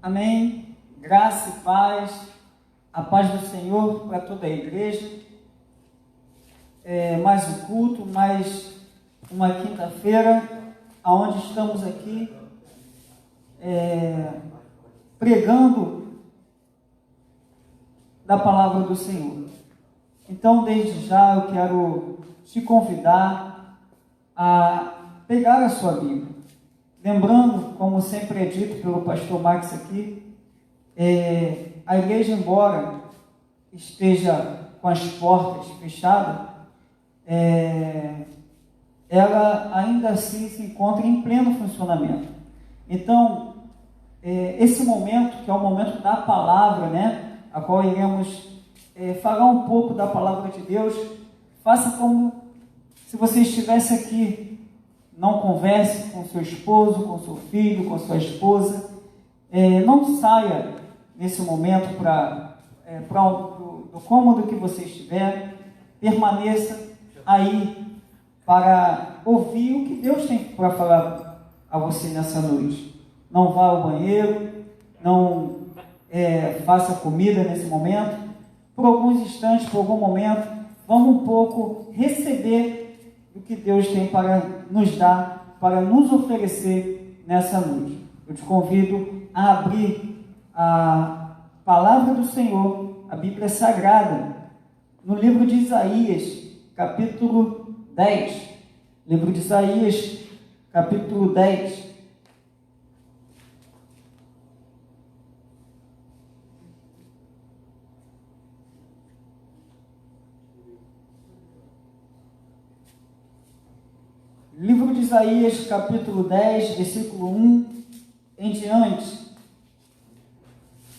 Amém. Graça e paz, a paz do Senhor para toda a igreja. Mais um culto, mais uma quinta-feira, aonde estamos aqui pregando da palavra do Senhor. Então, desde já, eu quero te convidar a pegar a sua Bíblia. Lembrando, como sempre é dito pelo pastor Max aqui, a igreja, embora esteja com as portas fechadas, ela ainda assim se encontra em pleno funcionamento. Então, esse momento, que é o momento da palavra, a qual iremos falar um pouco da palavra de Deus, faça como se você estivesse aqui. Não converse com seu esposo, com seu filho, com sua esposa. Não saia nesse momento do cômodo que você estiver. Permaneça aí para ouvir o que Deus tem para falar a você nessa noite. Não vá ao banheiro, não faça comida nesse momento. Por alguns instantes, por algum momento, vamos um pouco receber o que Deus tem para nos dar, para nos oferecer nessa noite. Eu te convido a abrir a palavra do Senhor, a Bíblia Sagrada, no livro de Isaías, capítulo 10. Livro de Isaías, capítulo 10. Livro de Isaías, capítulo 10, versículo 1 em diante.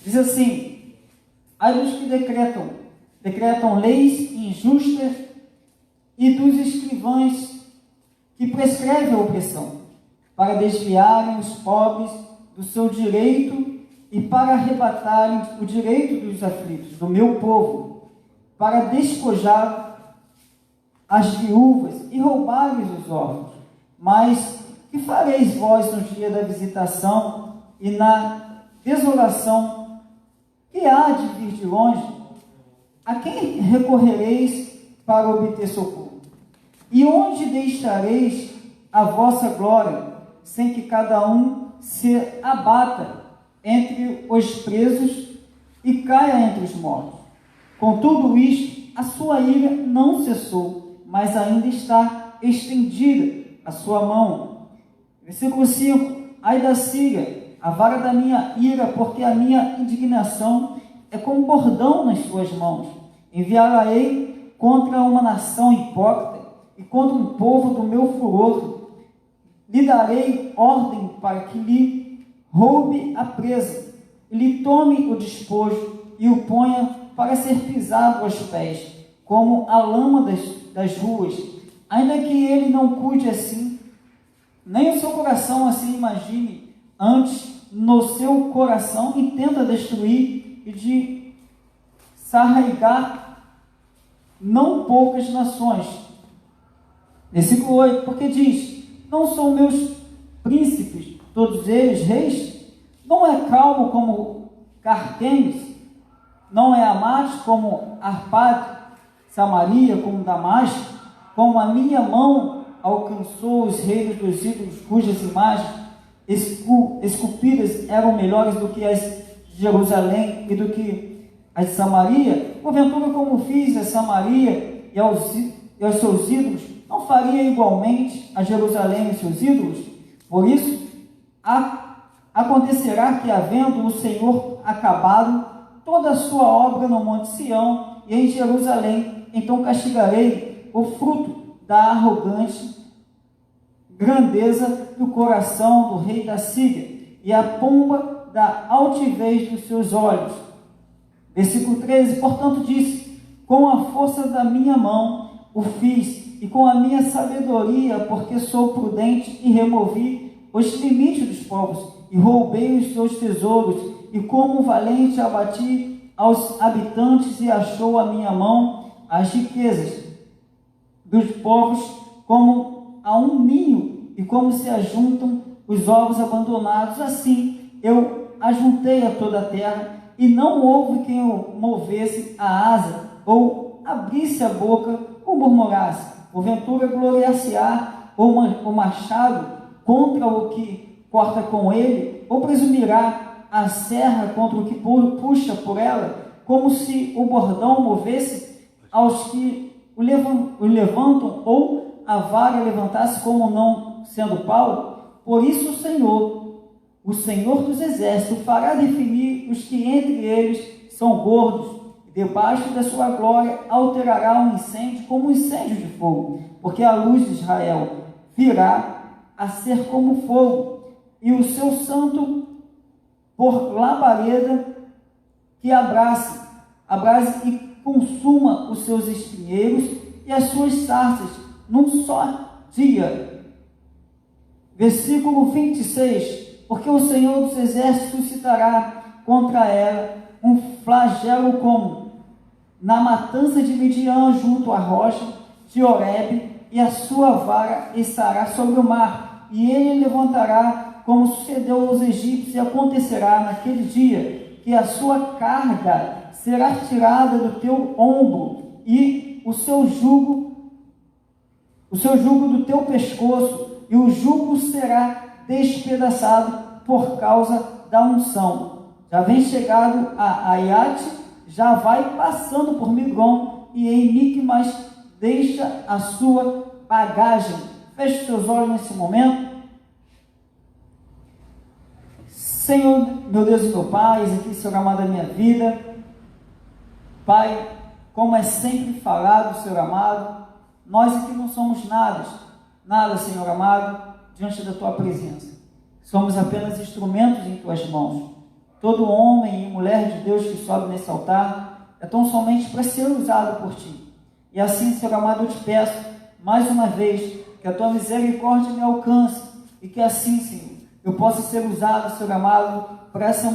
Diz assim: ai dos que decretam leis injustas e dos escrivães que prescrevem a opressão, para desviarem os pobres do seu direito e para arrebatarem o direito dos aflitos, do meu povo, para despojar as viúvas e roubar-lhes os órfãos. Mas que fareis vós no dia da visitação e na desolação que há de vir de longe? A quem recorrereis para obter socorro? E onde deixareis a vossa glória, sem que cada um se abata entre os presos e caia entre os mortos? Com tudo isto, a sua ira não cessou, mas ainda está estendida a sua mão. Versículo 5: ai da Síria, a vara da minha ira, porque a minha indignação é como bordão nas suas mãos. Enviarei contra uma nação hipócrita e contra um povo do meu furor. Lhe darei ordem para que lhe roube a presa, e lhe tome o despojo e o ponha para ser pisado aos pés, como a lama das ruas. Ainda que ele não cuide assim, nem o seu coração assim imagine, antes no seu coração intenta destruir e de desarraigar não poucas nações. Versículo 8, porque diz: não são meus príncipes, todos eles reis? Não é calmo como Carquemes? Não é Amate como Arpade? Samaria como Damasco? Como a minha mão alcançou os reinos dos ídolos, cujas imagens esculpidas eram melhores do que as de Jerusalém e do que as de Samaria? Porventura, como fiz a Samaria e aos seus ídolos, não faria igualmente a Jerusalém e seus ídolos? Por isso, acontecerá que, havendo o Senhor acabado toda a sua obra no Monte Sião e em Jerusalém, então castigarei o fruto da arrogante grandeza do coração do rei da Síria e a pomba da altivez dos seus olhos. Versículo 13, portanto disse: com a força da minha mão o fiz, e com a minha sabedoria, porque sou prudente, e removi os limites dos povos, e roubei os seus tesouros, e como valente abati aos habitantes, e achou a minha mão as riquezas dos povos como a um ninho, e como se ajuntam os ovos abandonados, assim eu ajuntei a toda a terra, e não houve quem movesse a asa, ou abrisse a boca, ou murmurasse. Porventura gloriar-se-á o machado contra o que corta com ele, ou presumirá a serra contra o que puxa por ela, como se o bordão movesse aos que o levantam, ou a vara levantasse como não sendo pau? Por isso o Senhor dos Exércitos, fará definir os que entre eles são gordos, e debaixo da sua glória alterará um incêndio como um incêndio de fogo, porque a luz de Israel virá a ser como fogo, e o seu santo por labareda que abrase e consuma os seus espinheiros e as suas sarças num só dia. Versículo 26, porque o Senhor dos Exércitos suscitará contra ela um flagelo como na matança de Midian junto à rocha de Horebe, e a sua vara estará sobre o mar, e ele levantará como sucedeu aos egípcios, e acontecerá naquele dia que a sua carga será tirada do teu ombro, e o seu jugo do teu pescoço, e o jugo será despedaçado por causa da unção. Já vem chegado a Aiate, já vai passando por Migron, e em Micmas deixa a sua bagagem. Feche seus olhos nesse momento. Senhor, meu Deus e meu Pai, eis aqui, Senhor amado, da minha vida. Pai, como é sempre falado, Senhor amado, nós aqui não somos nada, Senhor amado, diante da Tua presença. Somos apenas instrumentos em Tuas mãos. Todo homem e mulher de Deus que sobe nesse altar é tão somente para ser usado por Ti. E assim, Senhor amado, eu te peço, mais uma vez, que a Tua misericórdia me alcance, e que assim, Senhor, eu possa ser usado, Senhor amado, para essa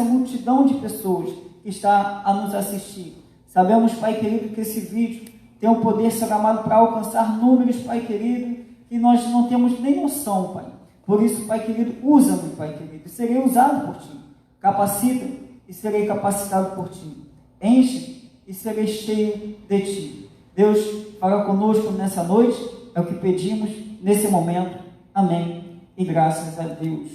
multidão de pessoas que está a nos assistir. Sabemos, Pai querido, que esse vídeo tem o poder, Senhor amado, para alcançar números, Pai querido, que nós não temos nem noção, Pai. Por isso, Pai querido, usa-me, Pai querido, e serei usado por Ti. Capacita e serei capacitado por Ti. Enche e serei cheio de Ti. Deus, fala conosco nessa noite, é o que pedimos nesse momento. Amém. E graças a Deus.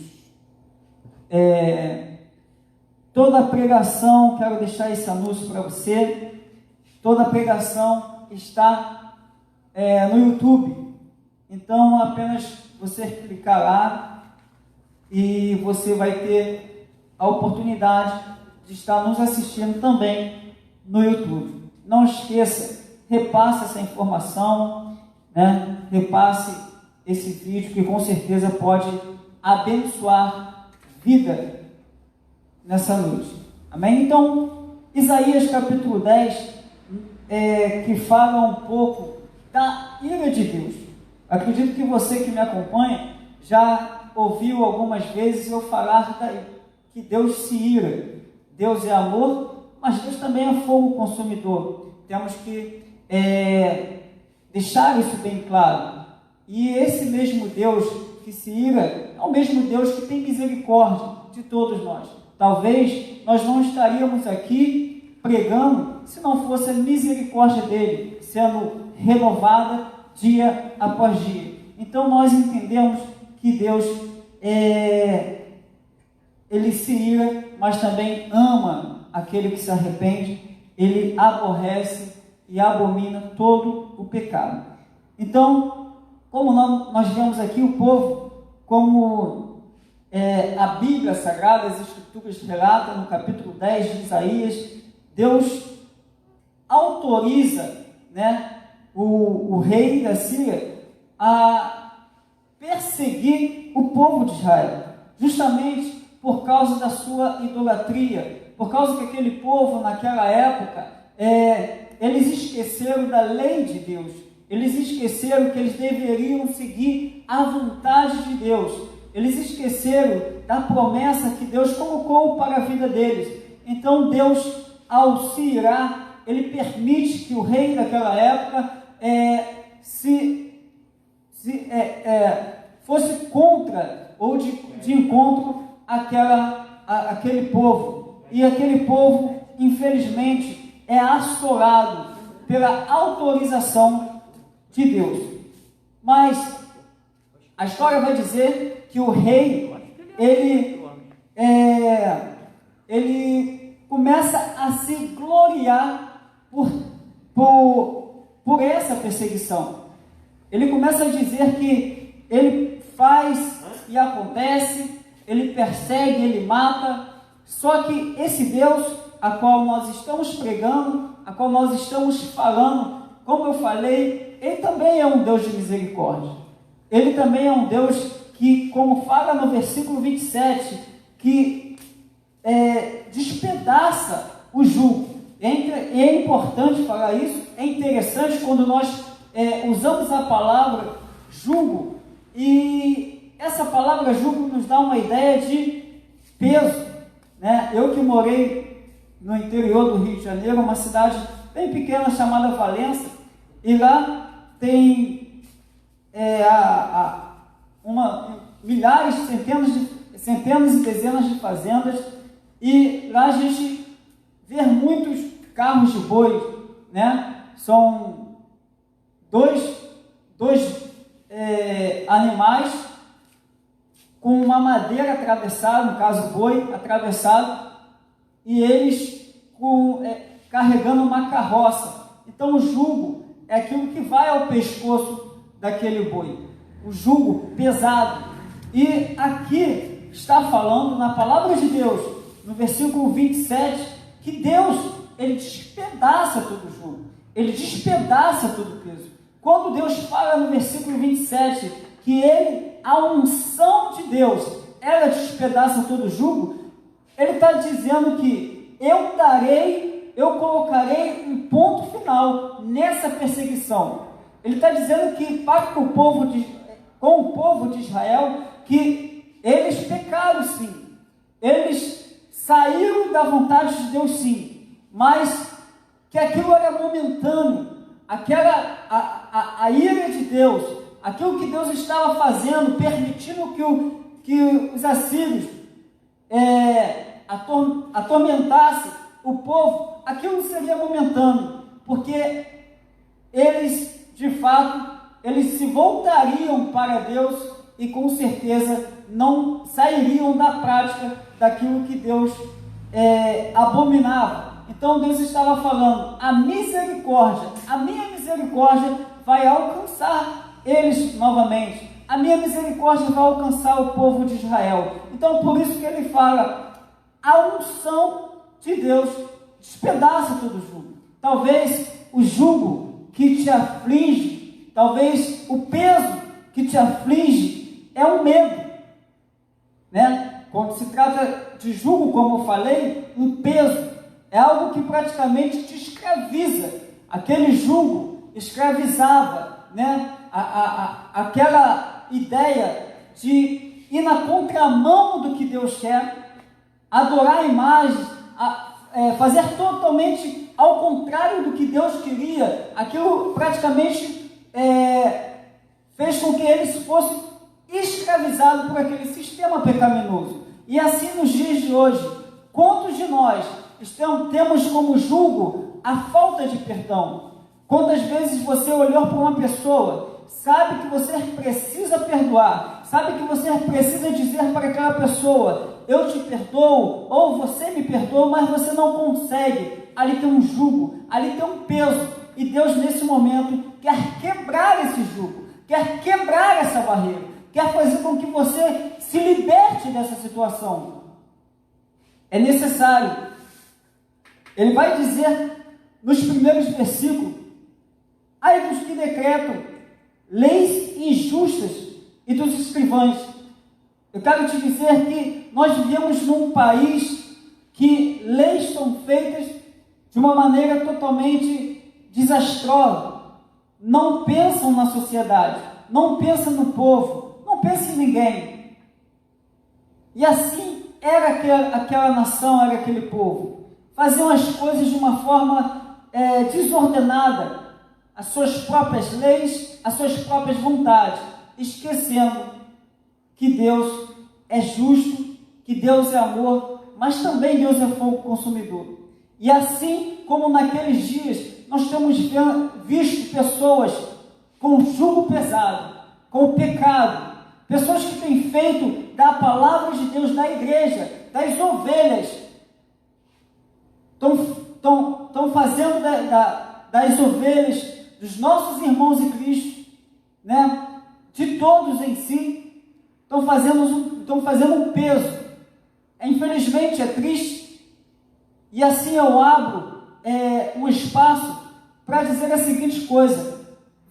Toda pregação, quero deixar esse anúncio para você, toda pregação está no YouTube. Então, apenas você clicar lá e você vai ter a oportunidade de estar nos assistindo também no YouTube. Não esqueça, repasse essa informação, né? Repasse esse vídeo que com certeza pode abençoar vida nessa noite. Amém? Então, Isaías capítulo 10, que fala um pouco da ira de Deus. Acredito que você que me acompanha já ouviu algumas vezes eu falar que Deus se ira. Deus é amor, mas Deus também é fogo consumidor. Temos que deixar isso bem claro. E esse mesmo Deus que se ira é o mesmo Deus que tem misericórdia de todos nós. Talvez nós não estaríamos aqui pregando se não fosse a misericórdia dele sendo renovada dia após dia. Então nós entendemos que Deus ele se ira, mas também ama aquele que se arrepende. Ele aborrece e abomina todo o pecado. Então, como nós vemos aqui o povo, como a Bíblia Sagrada, as Escrituras relatam no capítulo 10 de Isaías, Deus autoriza, né, o rei da Síria a perseguir o povo de Israel, justamente por causa da sua idolatria, por causa que aquele povo naquela época, eles esqueceram da lei de Deus, eles esqueceram que eles deveriam seguir a vontade de Deus, eles esqueceram da promessa que Deus colocou para a vida deles. Então Deus, ao se irar, ele permite que o rei daquela época fosse contra ou de encontro aquele povo. E aquele povo, infelizmente, é assolado pela autorização de Deus. Mas a história vai dizer que o rei, ele começa a se gloriar por essa perseguição. Ele começa a dizer que ele faz e acontece, ele persegue, ele mata. Só que esse Deus a qual nós estamos pregando, a qual nós estamos falando, como eu falei, ele também é um Deus de misericórdia. Ele também é um Deus que, como fala no versículo 27, que despedaça o jugo. É importante falar isso, é interessante quando nós usamos a palavra jugo, e essa palavra jugo nos dá uma ideia de peso, né? Eu que morei no interior do Rio de Janeiro, uma cidade bem pequena chamada Valença, e lá tem milhares, centenas e dezenas de fazendas, e lá a gente vê muitos carros de boi, né? São dois animais com uma madeira atravessada, no caso boi atravessado, e eles carregando uma carroça. Então o jugo é aquilo que vai ao pescoço daquele boi, o jugo pesado. E aqui está falando na palavra de Deus, no versículo 27, que Deus, ele despedaça todo o jugo, ele despedaça todo o peso. Quando Deus fala no versículo 27 que a unção de Deus, ela despedaça todo o jugo, ele está dizendo que eu colocarei um ponto final nessa perseguição. Ele está dizendo que com o povo de Israel, que eles pecaram sim, eles saíram da vontade de Deus sim, mas que aquilo era momentâneo, a ira de Deus, aquilo que Deus estava fazendo, permitindo que os assírios atormentassem o povo, aquilo seria momentâneo, porque eles, de fato, eles se voltariam para Deus e com certeza não sairiam da prática daquilo que Deus abominava. Então Deus estava falando, a minha misericórdia vai alcançar eles novamente, a minha misericórdia vai alcançar o povo de Israel. Então por isso que ele fala, a unção de Deus despedaça todo o jugo. Talvez o jugo que te aflige, talvez o peso que te aflige é o medo, né? Quando se trata de jugo, como eu falei, um peso é algo que praticamente te escraviza. Aquele jugo escravizava, né? Aquela ideia de ir na contramão do que Deus quer, adorar imagens, fazer totalmente ao contrário do que Deus queria. Aquilo praticamente fez com que eles fossem escravizados por aquele sistema pecaminoso. E assim nos dias de hoje, quantos de nós temos como jugo a falta de perdão? Quantas vezes você olhou para uma pessoa, sabe que você precisa perdoar, sabe que você precisa dizer para aquela pessoa, eu te perdoo, ou você me perdoa, mas você não consegue. Ali tem um jugo, ali tem um peso, e Deus nesse momento quer quebrar esse jugo, quer quebrar essa barreira, quer fazer com que você se liberte dessa situação. É necessário. Ele vai dizer nos primeiros versículos, ai dos que decretam leis injustas e dos escrivães. Eu quero te dizer que nós vivemos num país que leis são feitas de uma maneira totalmente desastrosa. Não pensam na sociedade, não pensam no povo, não pensam em ninguém. E assim era aquela nação, era aquele povo. Faziam as coisas de uma forma desordenada, as suas próprias leis, as suas próprias vontades, esquecendo que Deus é justo, que Deus é amor, mas também Deus é fogo consumidor. E assim como naqueles dias nós temos visto pessoas com jugo pesado, com pecado, pessoas que têm feito da palavra de Deus da igreja, das ovelhas, estão fazendo das ovelhas, dos nossos irmãos em Cristo, né? De todos em si, estão fazendo um peso. Infelizmente é triste, e assim eu abro um espaço para dizer a seguinte coisa: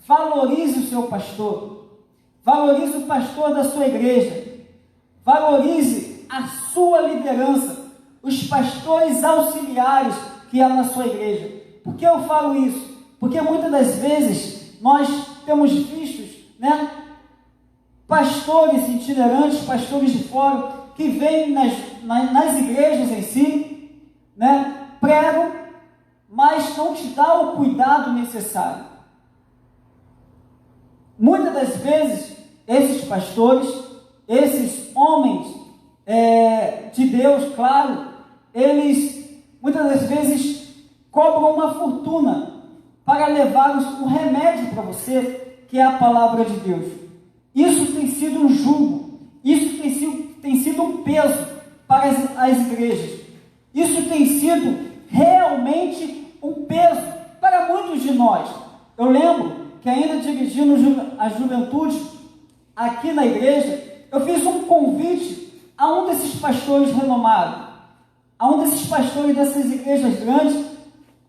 valorize o seu pastor, valorize o pastor da sua igreja, valorize a sua liderança, os pastores auxiliares que há na sua igreja. Por que eu falo isso? Porque muitas das vezes nós temos vistos, né, pastores itinerantes, pastores de fora, que vêm nas igrejas em si, né, pregam, mas não te dá o cuidado necessário. Muitas das vezes, esses pastores, esses homens de Deus, claro, eles muitas das vezes cobram uma fortuna para levar um remédio para você, que é a palavra de Deus. Isso tem sido um jugo, isso tem sido um peso para as igrejas. Isso tem sido realmente um peso para muitos de nós. Eu lembro que ainda dirigindo a juventude aqui na igreja, eu fiz um convite a um desses pastores renomados, a um desses pastores dessas igrejas grandes.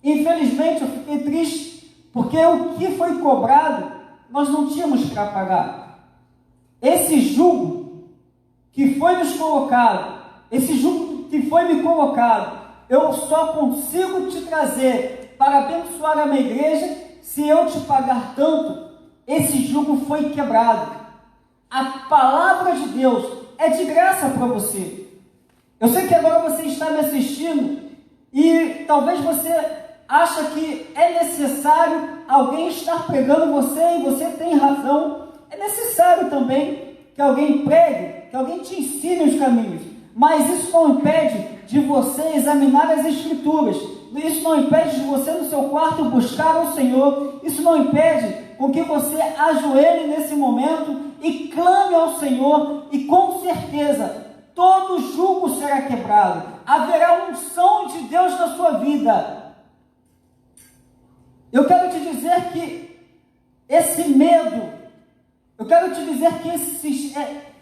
Infelizmente eu fiquei triste, porque o que foi cobrado, nós não tínhamos para pagar. Esse jugo que foi nos colocado, esse jugo que foi me colocado, eu só consigo te trazer para abençoar a minha igreja se eu te pagar tanto. Esse jugo foi quebrado. A palavra de Deus é de graça para você. Eu sei que agora você está me assistindo e talvez você acha que é necessário alguém estar pregando você, e você tem razão. É necessário também que alguém pregue, que alguém te ensine os caminhos, mas isso não impede de você examinar as Escrituras, isso não impede de você no seu quarto buscar o Senhor, isso não impede com que você ajoelhe nesse momento e clame ao Senhor, e com certeza todo jugo será quebrado, haverá unção de Deus na sua vida. Eu quero te dizer que esse medo, eu quero te dizer que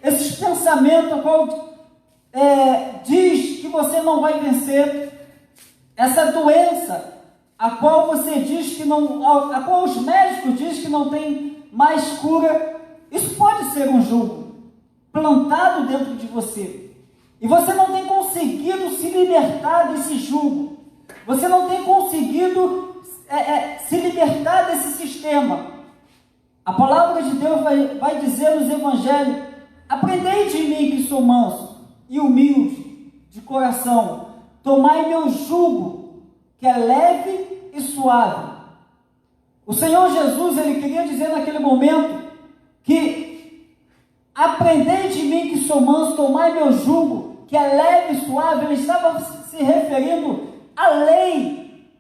esses pensamentos, a qual diz que você não vai vencer, essa doença, a qual você diz que não, a qual os médicos dizem que não tem mais cura, isso pode ser um jugo plantado dentro de você, e você não tem conseguido se libertar desse jugo, você não tem conseguido se libertar desse sistema. A palavra de Deus vai dizer nos evangelhos: aprendei de mim que sou manso e humilde de coração, tomai meu jugo, que é leve e suave. O Senhor Jesus, ele queria dizer naquele momento que aprendei de mim que sou manso, tomai meu jugo, que é leve e suave. Ele estava se referindo à lei,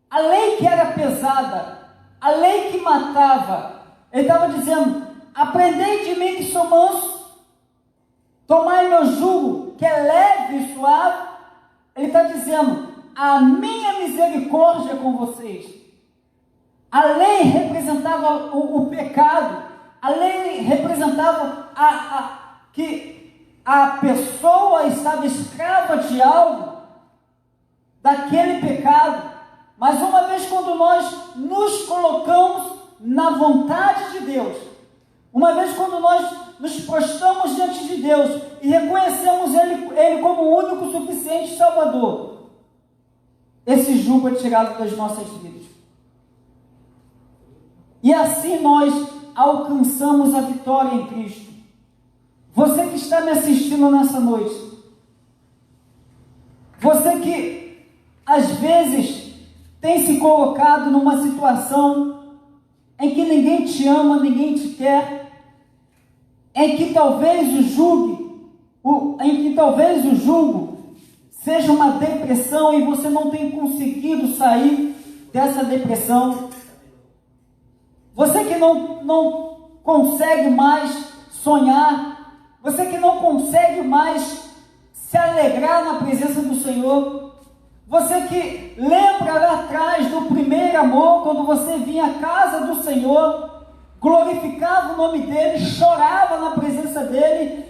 a lei que era pesada, a lei que matava. Ele estava dizendo: aprendei de mim que sou manso, tomai meu jugo, que é leve e suave. Ele está dizendo: a minha misericórdia é com vocês. A lei representava o pecado, a lei representava que a pessoa estava escrava de algo, daquele pecado. Mas uma vez quando nós nos colocamos na vontade de Deus, uma vez quando nós nos prostramos diante de Deus e reconhecemos Ele como o único, suficiente Salvador, esse jugo é tirado das nossas vidas. E assim nós alcançamos a vitória em Cristo. Você que está me assistindo nessa noite, você que às vezes tem se colocado numa situação em que ninguém te ama, ninguém te quer, em que talvez em que talvez o jugo seja uma depressão e você não tem conseguido sair dessa depressão. Você que não consegue mais sonhar, você que não consegue mais se alegrar na presença do Senhor, você que lembra lá atrás do primeiro amor, quando você vinha à casa do Senhor, glorificava o nome dEle, chorava na presença dEle,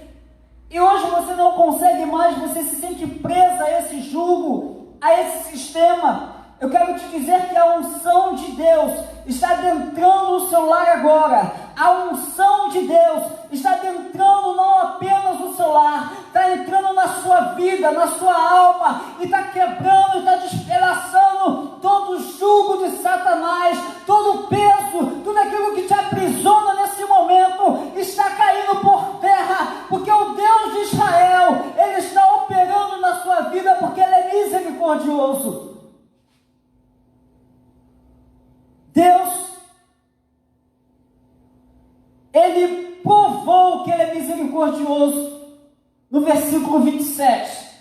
e hoje você não consegue mais, você se sente presa a esse jugo, a esse sistema. Eu quero te dizer que a unção de Deus está adentrando o seu lar agora. A unção de Deus está adentrando não apenas o seu lar, está entrando na sua vida, na sua alma, e está quebrando, está despedaçando todo o jugo de Satanás, todo o peso, tudo aquilo que te aprisiona nesse momento, está caindo por terra, porque o Deus de Israel, Ele está operando na sua vida, porque Ele é misericordioso. Deus, Ele provou que Ele é misericordioso no versículo 27.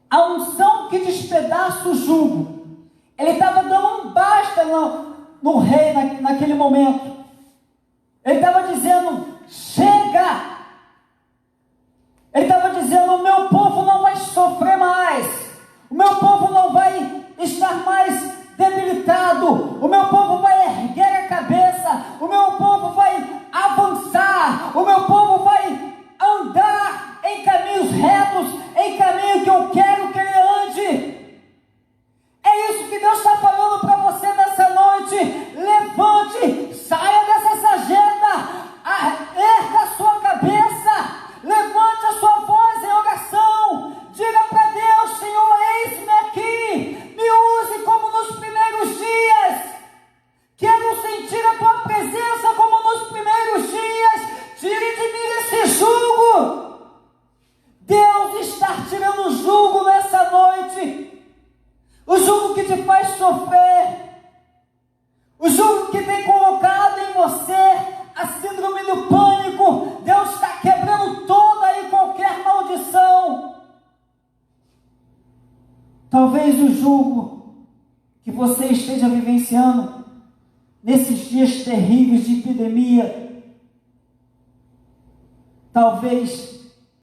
A unção que despedaça o jugo. Ele estava dando um basta no rei naquele momento. Ele estava dizendo, chega! Ele estava dizendo, o meu povo não vai sofrer mais. O meu povo não vai estar mais debilitado, o meu povo vai erguer a cabeça, o meu povo vai avançar, o meu povo vai andar em caminhos retos, em caminho que eu quero que ele ande. É isso que Deus está falando para você nessa noite. Levante, saia dessa sarjeta, erga a sua cabeça, levante a sua voz em oração, diga para Deus, Senhor, eis-me aqui, me use como nos primeiros dias, quero sentir a tua presença como nos primeiros dias, tire de mim esse jugo. Deus está tirando o jugo nessa noite, o jugo que te faz sofrer, o jugo que tem colocado em você a síndrome do pânico. Deus está quebrando toda e qualquer maldição. Talvez o jugo que você esteja vivenciando nesses dias terríveis de epidemia, talvez